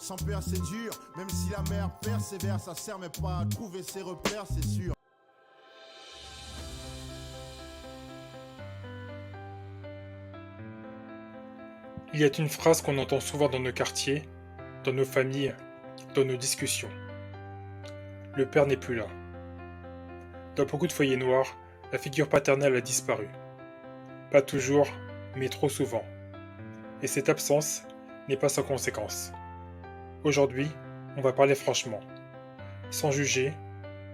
Sans père c'est dur, même si la mère persévère, ça sert mais pas à trouver ses repères, c'est sûr. Il y a une phrase qu'on entend souvent dans nos quartiers, dans nos familles, dans nos discussions. Le père n'est plus là. Dans beaucoup de foyers noirs, la figure paternelle a disparu. Pas toujours, mais trop souvent. Et cette absence n'est pas sans conséquence. Aujourd'hui, on va parler franchement, sans juger,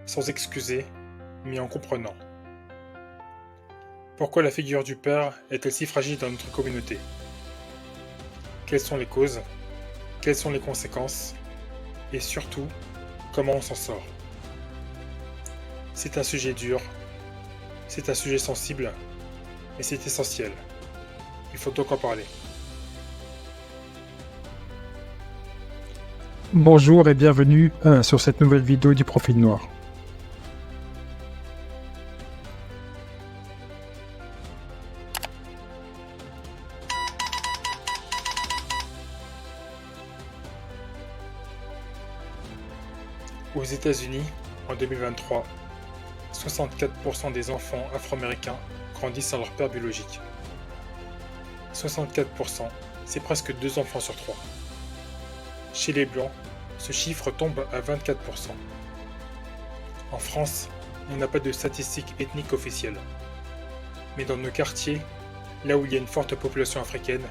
sans excuser, mais en comprenant. Pourquoi la figure du père est-elle si fragile dans notre communauté? Quelles sont les causes? Quelles sont les conséquences? Et surtout, comment on s'en sort? C'est un sujet dur, c'est un sujet sensible, mais c'est essentiel. Il faut donc en parler. Bonjour et bienvenue sur cette nouvelle vidéo du Profil Noir. Aux États-Unis, en 2023, 64% des enfants afro-américains grandissent sans leur père biologique. 64%, c'est presque 2 enfants sur 3. Chez les Blancs, ce chiffre tombe à 24%. En France, on n'a pas de statistiques ethniques officielles. Mais dans nos quartiers, là où il y a une forte population africaine,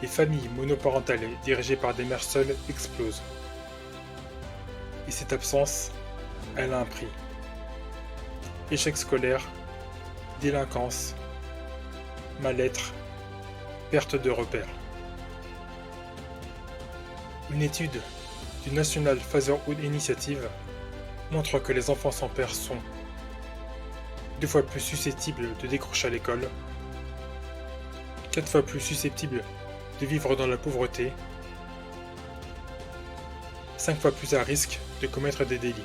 les familles monoparentales dirigées par des mères seules explosent. Et cette absence, elle a un prix. Échec scolaire, délinquance, mal-être, perte de repères. Une étude du National Fatherhood Initiative montre que les enfants sans père sont 2 fois plus susceptibles de décrocher à l'école, 4 fois plus susceptibles de vivre dans la pauvreté, 5 fois plus à risque de commettre des délits.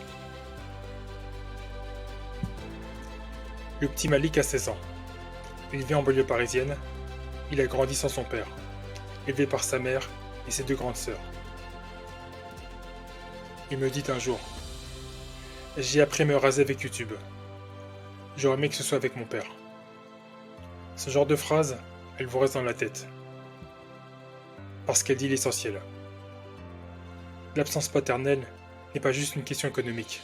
Le petit Malik a 16 ans. Il vit en banlieue parisienne. Il a grandi sans son père, élevé par sa mère et ses 2 grandes sœurs. Il me dit un jour: j'ai appris à me raser avec YouTube. J'aurais aimé que ce soit avec mon père. Ce genre de phrase, elle vous reste dans la tête. Parce qu'elle dit l'essentiel. L'absence paternelle n'est pas juste une question économique.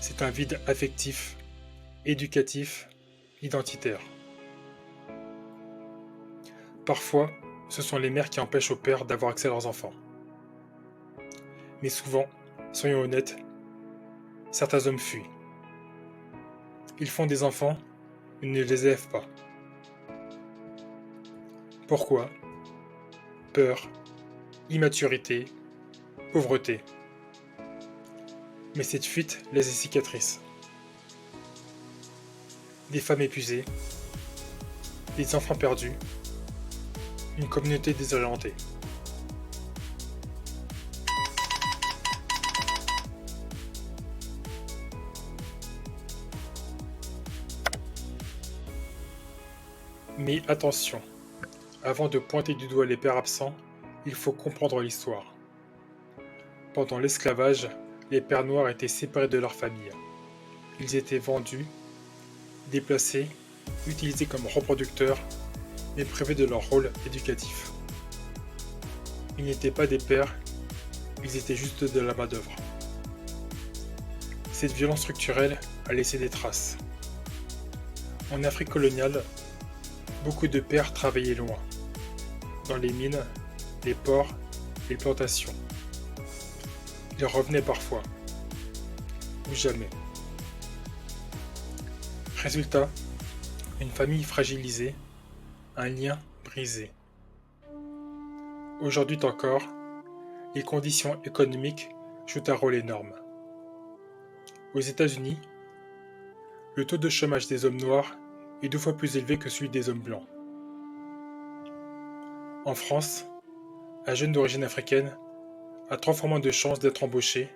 C'est un vide affectif, éducatif, identitaire. Parfois, ce sont les mères qui empêchent aux pères d'avoir accès à leurs enfants. Mais souvent, soyons honnêtes, certains hommes fuient. Ils font des enfants, ils ne les élèvent pas. Pourquoi? Peur, immaturité, pauvreté. Mais cette fuite laisse des cicatrices. Des femmes épuisées, des enfants perdus, une communauté désorientée. Mais attention, avant de pointer du doigt les pères absents, il faut comprendre l'histoire. Pendant l'esclavage, les pères noirs étaient séparés de leur famille. Ils étaient vendus, déplacés, utilisés comme reproducteurs, mais privés de leur rôle éducatif. Ils n'étaient pas des pères, ils étaient juste de la main-d'œuvre. Cette violence structurelle a laissé des traces. En Afrique coloniale, beaucoup de pères travaillaient loin, dans les mines, les ports, les plantations. Ils revenaient parfois, ou jamais. Résultat, une famille fragilisée, un lien brisé. Aujourd'hui encore, les conditions économiques jouent un rôle énorme. Aux États-Unis, le taux de chômage des hommes noirs est 2 fois plus élevé que celui des hommes blancs. En France, un jeune d'origine africaine a 3 fois moins de chances d'être embauché,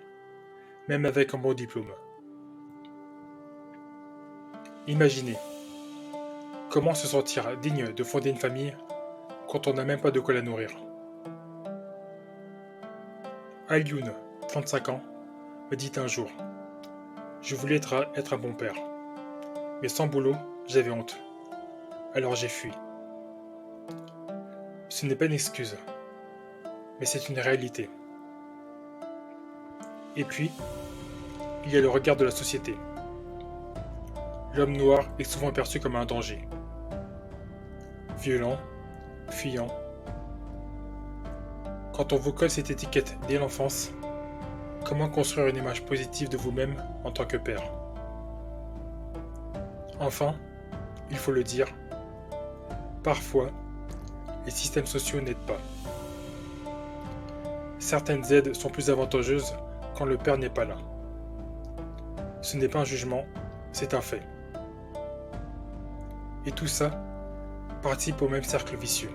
même avec un bon diplôme. Imaginez, comment se sentir digne de fonder une famille quand on n'a même pas de quoi la nourrir? Alioune, 35 ans, me dit un jour: je voulais être un bon père. Mais sans boulot, j'avais honte. Alors j'ai fui. Ce n'est pas une excuse, mais c'est une réalité. Et puis, il y a le regard de la société. L'homme noir est souvent perçu comme un danger. Violent, fuyant. Quand on vous colle cette étiquette dès l'enfance, comment construire une image positive de vous-même en tant que père? Enfin, il faut le dire, parfois, les systèmes sociaux n'aident pas. Certaines aides sont plus avantageuses quand le père n'est pas là. Ce n'est pas un jugement, c'est un fait. Et tout ça participe au même cercle vicieux.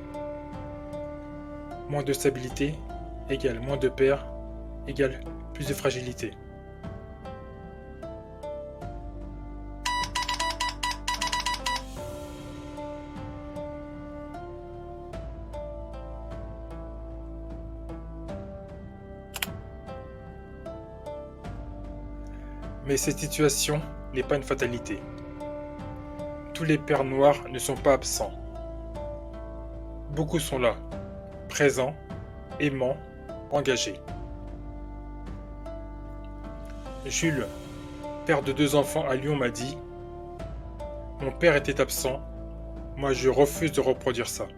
Moins de stabilité égale moins de père égale plus de fragilité. Mais cette situation n'est pas une fatalité. Tous les pères noirs ne sont pas absents. Beaucoup sont là, présents, aimants, engagés. Jules, père de 2 enfants à Lyon, m'a dit: mon père était absent, moi je refuse de reproduire ça.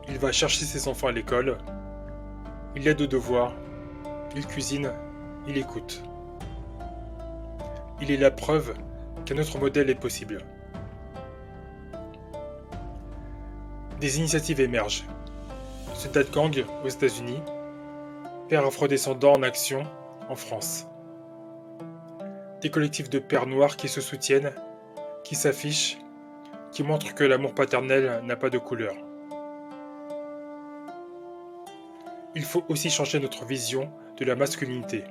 Il va chercher ses enfants à l'école, il aide aux devoirs, il cuisine, il écoute. Il est la preuve qu'un autre modèle est possible. Des initiatives émergent. Ce Dad Gang aux États-Unis, pères afrodescendants en action en France. Des collectifs de pères noirs qui se soutiennent, qui s'affichent, qui montrent que l'amour paternel n'a pas de couleur. Il faut aussi changer notre vision de la masculinité.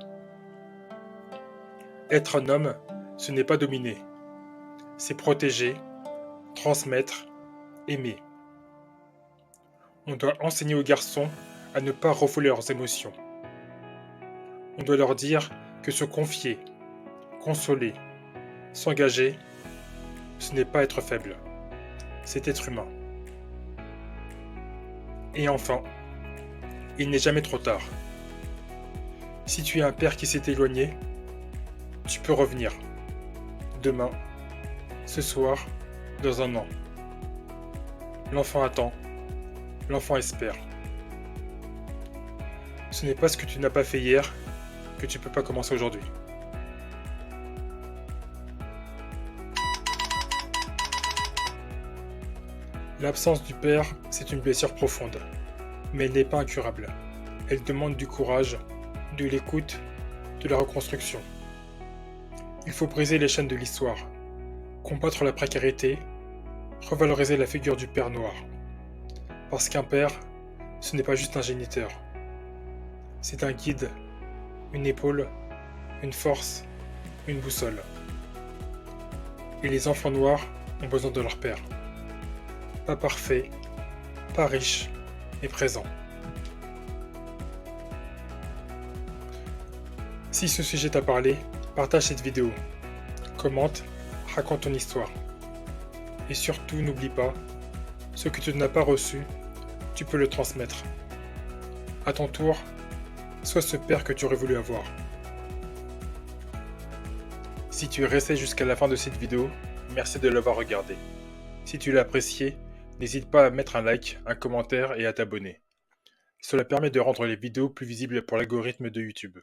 Être un homme, ce n'est pas dominer. C'est protéger, transmettre, aimer. On doit enseigner aux garçons à ne pas refouler leurs émotions. On doit leur dire que se confier, consoler, s'engager, ce n'est pas être faible, c'est être humain. Et enfin, il n'est jamais trop tard. Si tu es un père qui s'est éloigné, tu peux revenir. Demain, ce soir, dans un an. L'enfant attend, l'enfant espère. Ce n'est pas ce que tu n'as pas fait hier que tu ne peux pas commencer aujourd'hui. L'absence du père, c'est une blessure profonde, mais elle n'est pas incurable. Elle demande du courage, de l'écoute, de la reconstruction. Il faut briser les chaînes de l'histoire, combattre la précarité, revaloriser la figure du père noir. Parce qu'un père, ce n'est pas juste un géniteur. C'est un guide, une épaule, une force, une boussole. Et les enfants noirs ont besoin de leur père. Pas parfait, pas riche, mais présent. Si ce sujet t'a parlé, partage cette vidéo, commente, raconte ton histoire. Et surtout, n'oublie pas, ce que tu n'as pas reçu, tu peux le transmettre. À ton tour, sois ce père que tu aurais voulu avoir. Si tu es resté jusqu'à la fin de cette vidéo, merci de l'avoir regardé. Si tu l'as apprécié, n'hésite pas à mettre un like, un commentaire et à t'abonner. Cela permet de rendre les vidéos plus visibles pour l'algorithme de YouTube.